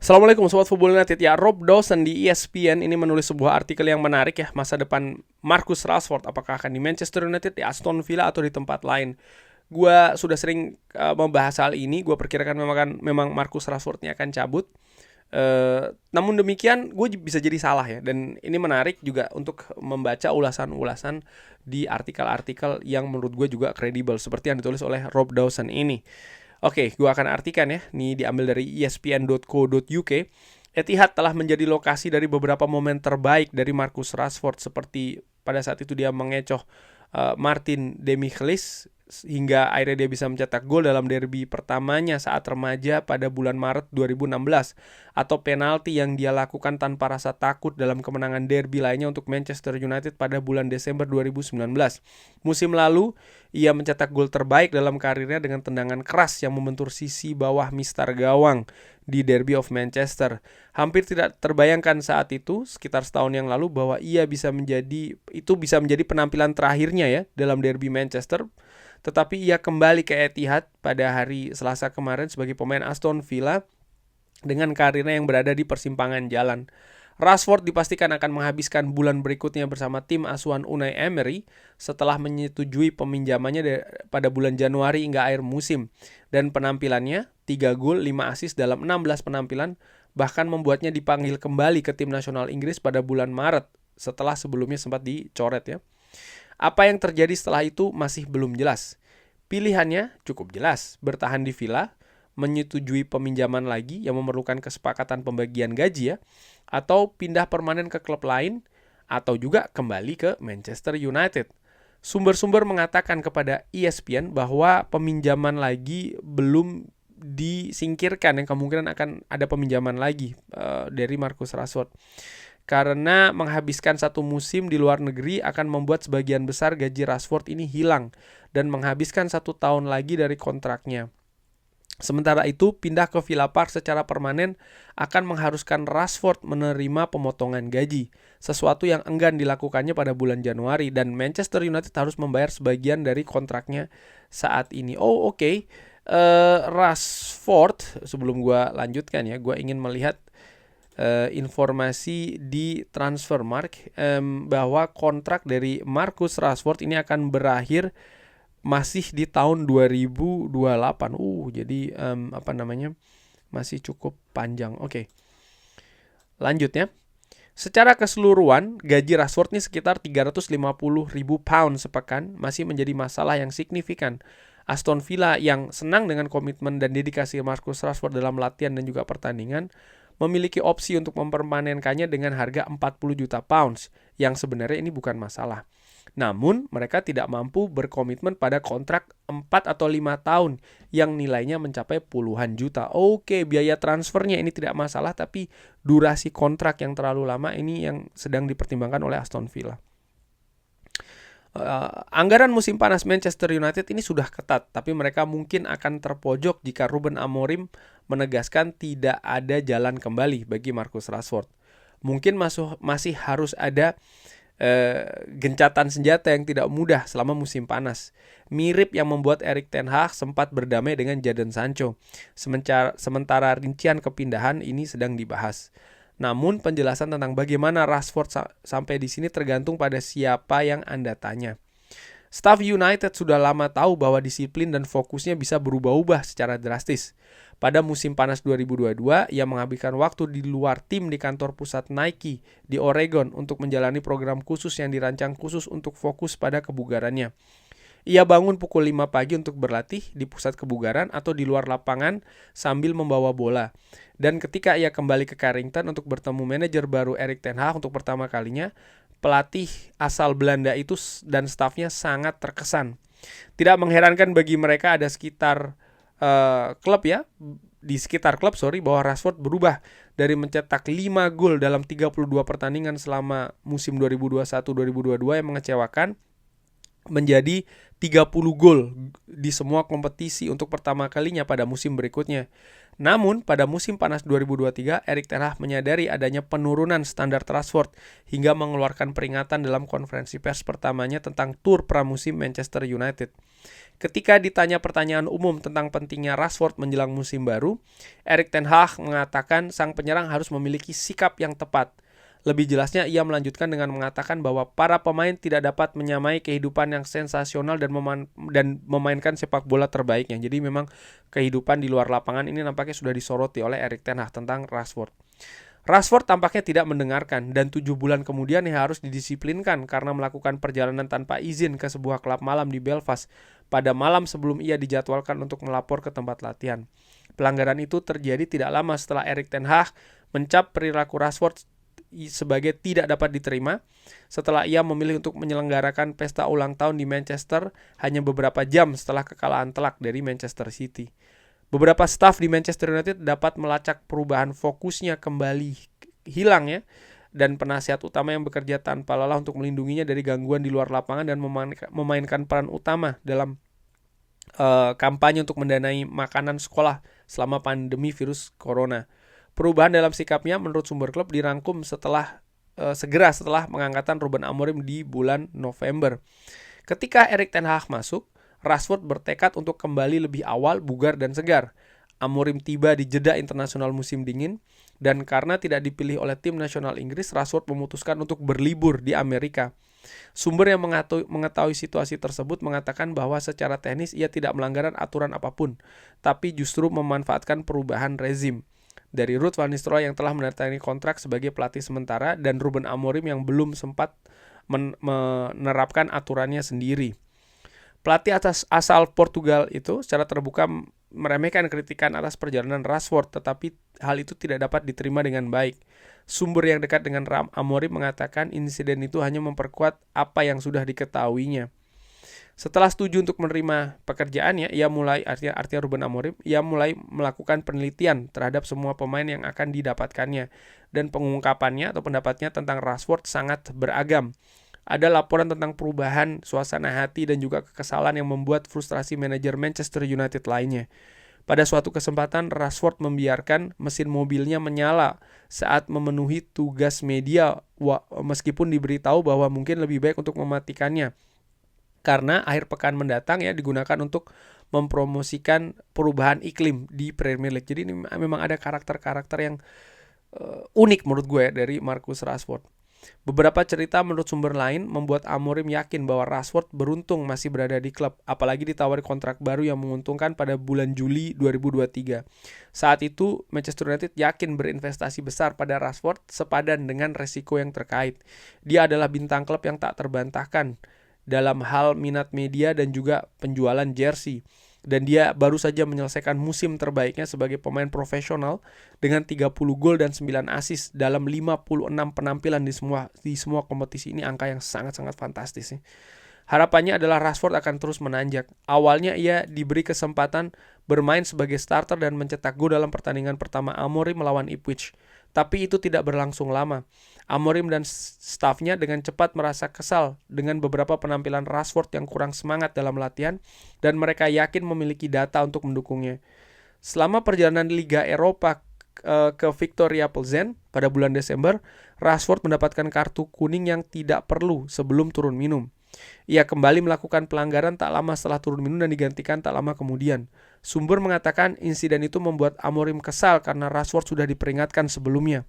Assalamualaikum Sobat Football United. Ya, Rob Dawson di ESPN ini menulis sebuah artikel yang menarik ya, masa depan Marcus Rashford, apakah akan di Manchester United, di Aston Villa, atau di tempat lain. Gua sudah sering membahas hal ini. Gue perkirakan memang Marcus Rashford ini akan cabut. Namun demikian gue bisa jadi salah ya. Dan ini menarik juga untuk membaca ulasan-ulasan di artikel-artikel yang menurut gue juga kredibel, seperti yang ditulis oleh Rob Dawson ini. Oke, gue akan artikan ya. Ini diambil dari espn.co.uk. Etihad telah menjadi lokasi dari beberapa momen terbaik dari Marcus Rashford, seperti pada saat itu dia mengecoh Martin Demichelis hingga akhirnya dia bisa mencetak gol dalam derby pertamanya saat remaja pada bulan Maret 2016, atau penalti yang dia lakukan tanpa rasa takut dalam kemenangan derby lainnya untuk Manchester United pada bulan Desember 2019. Musim lalu ia mencetak gol terbaik dalam karirnya dengan tendangan keras yang membentur sisi bawah mistar gawang di Derby of Manchester. Hampir tidak terbayangkan saat itu, sekitar setahun yang lalu, bahwa bisa menjadi penampilan terakhirnya ya dalam Derby Manchester. Tetapi ia kembali ke Etihad pada hari Selasa kemarin sebagai pemain Aston Villa dengan karirnya yang berada di persimpangan jalan. Rashford dipastikan akan menghabiskan bulan berikutnya bersama tim asuhan Unai Emery setelah menyetujui peminjamannya pada bulan Januari hingga akhir musim. Dan penampilannya, 3 gol, 5 assist dalam 16 penampilan, bahkan membuatnya dipanggil kembali ke tim nasional Inggris pada bulan Maret setelah sebelumnya sempat dicoret ya. Apa yang terjadi setelah itu masih belum jelas. Pilihannya cukup jelas, bertahan di Villa, menyetujui peminjaman lagi yang memerlukan kesepakatan pembagian gaji ya, atau pindah permanen ke klub lain, atau juga kembali ke Manchester United. Sumber-sumber mengatakan kepada ESPN bahwa peminjaman lagi belum disingkirkan, yang kemungkinan akan ada peminjaman lagi dari Marcus Rashford. Karena menghabiskan satu musim di luar negeri akan membuat sebagian besar gaji Rashford ini hilang dan menghabiskan 1 tahun lagi dari kontraknya. Sementara itu, pindah ke Villa Park secara permanen akan mengharuskan Rashford menerima pemotongan gaji, sesuatu yang enggan dilakukannya pada bulan Januari, dan Manchester United harus membayar sebagian dari kontraknya saat ini. Oke. Rashford, sebelum gue lanjutkan ya, gue ingin melihat informasi di Transfermarkt bahwa kontrak dari Marcus Rashford ini akan berakhir masih di tahun 2028. Jadi masih cukup panjang. Oke. Lanjut ya. Secara keseluruhan, gaji Rashford ini sekitar 350.000 pound sepekan masih menjadi masalah yang signifikan. Aston Villa yang senang dengan komitmen dan dedikasi Marcus Rashford dalam latihan dan juga pertandingan memiliki opsi untuk mempermanenkannya dengan harga 40 juta pounds, yang sebenarnya ini bukan masalah. Namun, mereka tidak mampu berkomitmen pada kontrak 4 atau 5 tahun yang nilainya mencapai puluhan juta. Oke, biaya transfernya ini tidak masalah, tapi durasi kontrak yang terlalu lama ini yang sedang dipertimbangkan oleh Aston Villa. Anggaran musim panas Manchester United ini sudah ketat, tapi mereka mungkin akan terpojok jika Ruben Amorim menegaskan tidak ada jalan kembali bagi Marcus Rashford. Mungkin masih harus ada gencatan senjata yang tidak mudah selama musim panas. Mirip yang membuat Erik ten Hag sempat berdamai dengan Jadon Sancho. Sementara rincian kepindahan ini sedang dibahas. Namun penjelasan tentang bagaimana Rashford sampai di sini tergantung pada siapa yang Anda tanya. Staf United sudah lama tahu bahwa disiplin dan fokusnya bisa berubah-ubah secara drastis. Pada musim panas 2022, ia menghabiskan waktu di luar tim di kantor pusat Nike di Oregon untuk menjalani program khusus yang dirancang khusus untuk fokus pada kebugarannya. Ia bangun pukul 5 pagi untuk berlatih di pusat kebugaran atau di luar lapangan sambil membawa bola. Dan ketika ia kembali ke Carrington untuk bertemu manajer baru Erik ten Hag untuk pertama kalinya, pelatih asal Belanda itu dan stafnya sangat terkesan. Tidak mengherankan bagi mereka ada sekitar klub bahwa Rashford berubah dari mencetak 5 gol dalam 32 pertandingan selama musim 2021-2022 yang mengecewakan menjadi 30 gol di semua kompetisi untuk pertama kalinya pada musim berikutnya. Namun, pada musim panas 2023, Erik ten Hag menyadari adanya penurunan standar Rashford hingga mengeluarkan peringatan dalam konferensi pers pertamanya tentang tur pramusim Manchester United. Ketika ditanya pertanyaan umum tentang pentingnya Rashford menjelang musim baru, Erik ten Hag mengatakan sang penyerang harus memiliki sikap yang tepat. Lebih jelasnya, ia melanjutkan dengan mengatakan bahwa para pemain tidak dapat menyamai kehidupan yang sensasional dan memainkan sepak bola terbaiknya. Jadi memang kehidupan di luar lapangan ini nampaknya sudah disoroti oleh Erik ten Hag tentang Rashford. Rashford tampaknya tidak mendengarkan dan 7 bulan kemudian ia harus didisiplinkan karena melakukan perjalanan tanpa izin ke sebuah klub malam di Belfast pada malam sebelum ia dijadwalkan untuk melapor ke tempat latihan. Pelanggaran itu terjadi tidak lama setelah Erik ten Hag mencap perilaku Rashford sebagai tidak dapat diterima setelah ia memilih untuk menyelenggarakan pesta ulang tahun di Manchester hanya beberapa jam setelah kekalahan telak dari Manchester City. Beberapa staf di Manchester United dapat melacak perubahan fokusnya kembali hilang ya, dan penasihat utama yang bekerja tanpa lelah untuk melindunginya dari gangguan di luar lapangan dan memainkan peran utama dalam kampanye untuk mendanai makanan sekolah selama pandemi virus corona. Perubahan dalam sikapnya menurut sumber klub dirangkum segera setelah pengangkatan Ruben Amorim di bulan November. Ketika Erik ten Hag masuk, Rashford bertekad untuk kembali lebih awal, bugar dan segar. Amorim tiba di jeda internasional musim dingin, dan karena tidak dipilih oleh tim nasional Inggris, Rashford memutuskan untuk berlibur di Amerika. Sumber yang mengetahui situasi tersebut mengatakan bahwa secara teknis ia tidak melanggar aturan apapun, tapi justru memanfaatkan perubahan rezim. Dari Ruud van Nistelrooy yang telah menandatangani kontrak sebagai pelatih sementara dan Ruben Amorim yang belum sempat menerapkan aturannya sendiri. Pelatih asal Portugal itu secara terbuka meremehkan kritikan atas perjalanan Rashford, tetapi hal itu tidak dapat diterima dengan baik. Sumber yang dekat dengan Amorim mengatakan insiden itu hanya memperkuat apa yang sudah diketahuinya. Setelah setuju untuk menerima pekerjaannya, artinya Ruben Amorim, ia mulai melakukan penelitian terhadap semua pemain yang akan didapatkannya, dan pengungkapannya atau pendapatnya tentang Rashford sangat beragam. Ada laporan tentang perubahan suasana hati dan juga kekesalan yang membuat frustrasi manajer Manchester United lainnya. Pada suatu kesempatan, Rashford membiarkan mesin mobilnya menyala saat memenuhi tugas media, meskipun diberitahu bahwa mungkin lebih baik untuk mematikannya. Karena akhir pekan mendatang ya digunakan untuk mempromosikan perubahan iklim di Premier League. Jadi ini memang ada karakter-karakter yang unik menurut gue dari Marcus Rashford. Beberapa cerita menurut sumber lain membuat Amorim yakin bahwa Rashford beruntung masih berada di klub, apalagi ditawari kontrak baru yang menguntungkan pada bulan Juli 2023. Saat itu Manchester United yakin berinvestasi besar pada Rashford sepadan dengan resiko yang terkait. Dia adalah bintang klub yang tak terbantahkan dalam hal minat media dan juga penjualan jersey. Dan dia baru saja menyelesaikan musim terbaiknya sebagai pemain profesional dengan 30 gol dan 9 assist dalam 56 penampilan di semua kompetisi. Ini angka yang sangat-sangat fantastis sih. Harapannya adalah Rashford akan terus menanjak. Awalnya ia diberi kesempatan bermain sebagai starter dan mencetak gol dalam pertandingan pertama Amorim melawan Ipswich. Tapi itu tidak berlangsung lama. Amorim dan stafnya dengan cepat merasa kesal dengan beberapa penampilan Rashford yang kurang semangat dalam latihan, dan mereka yakin memiliki data untuk mendukungnya. Selama perjalanan Liga Eropa ke Victoria Plzen pada bulan Desember, Rashford mendapatkan kartu kuning yang tidak perlu sebelum turun minum. Ia kembali melakukan pelanggaran tak lama setelah turun minum dan digantikan tak lama kemudian. Sumber mengatakan insiden itu membuat Amorim kesal karena Rashford sudah diperingatkan sebelumnya.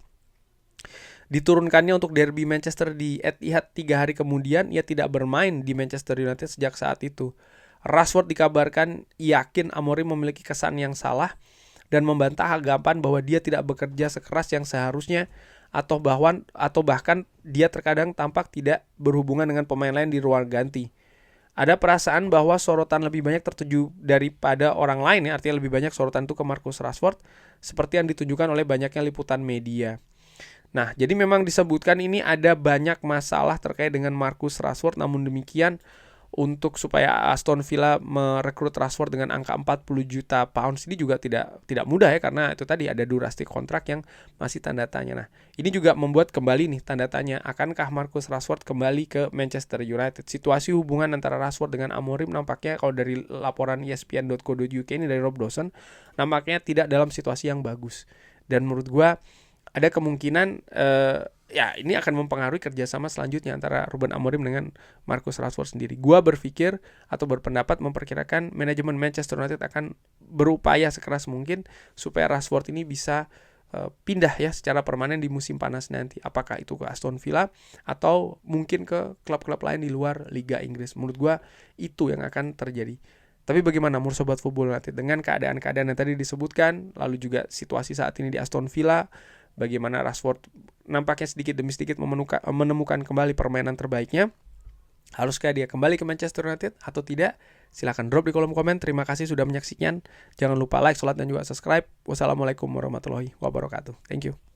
Diturunkannya untuk derby Manchester di Etihad 3 hari kemudian, ia tidak bermain di Manchester United sejak saat itu. Rashford dikabarkan yakin Amorim memiliki kesan yang salah dan membantah anggapan bahwa dia tidak bekerja sekeras yang seharusnya atau bahkan dia terkadang tampak tidak berhubungan dengan pemain lain di ruang ganti. Ada perasaan bahwa sorotan lebih banyak tertuju daripada orang lain ya, artinya lebih banyak sorotan itu ke Marcus Rashford seperti yang ditunjukkan oleh banyaknya liputan media. Nah, jadi memang disebutkan ini ada banyak masalah terkait dengan Marcus Rashford, namun demikian untuk supaya Aston Villa merekrut Rashford dengan angka 40 juta pounds ini juga tidak mudah ya, karena itu tadi ada durasi kontrak yang masih tanda tanya. Nah, ini juga membuat kembali nih tanda tanya, akankah Marcus Rashford kembali ke Manchester United? Situasi hubungan antara Rashford dengan Amorim nampaknya kalau dari laporan ESPN.co.uk ini dari Rob Dawson, nampaknya tidak dalam situasi yang bagus. Dan menurut gua ada kemungkinan ya ini akan mempengaruhi kerjasama selanjutnya antara Ruben Amorim dengan Marcus Rashford sendiri. Gua berpikir atau berpendapat memperkirakan manajemen Manchester United akan berupaya sekeras mungkin supaya Rashford ini bisa pindah ya secara permanen di musim panas nanti. Apakah itu ke Aston Villa atau mungkin ke klub-klub lain di luar Liga Inggris. Menurut gua itu yang akan terjadi. Tapi bagaimana menurut Sobat Football United dengan keadaan-keadaan yang tadi disebutkan, lalu juga situasi saat ini di Aston Villa, bagaimana Rashford nampaknya sedikit demi sedikit menemukan kembali permainan terbaiknya. Haruskah dia kembali ke Manchester United atau tidak? Silahkan drop di kolom komen. Terima kasih sudah menyaksikan. Jangan lupa like, share, dan juga subscribe. Wassalamualaikum warahmatullahi wabarakatuh. Thank you.